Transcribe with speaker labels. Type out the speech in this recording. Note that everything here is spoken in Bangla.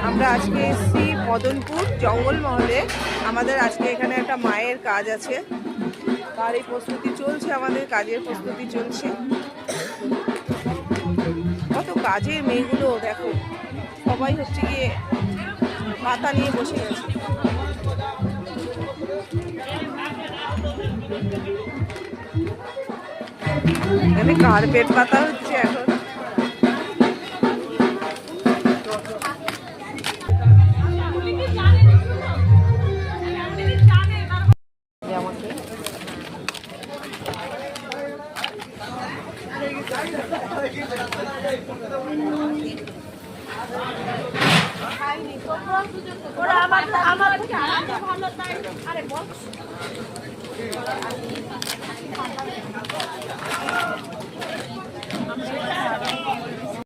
Speaker 1: আমরা আজকে এসেছি মদনপুর জঙ্গলমহলে। আমাদের আজকে এখানে একটা মায়ের কাজ আছে, তার এই প্রস্তুতি চলছে, আমাদের কাজের প্রস্তুতি চলছে। কত কাজের মেয়েগুলো দেখো, সবাই হচ্ছে গিয়ে পাতা নিয়ে বসে গেছে। এখানে কার্পেট পাতা হচ্ছে এখন।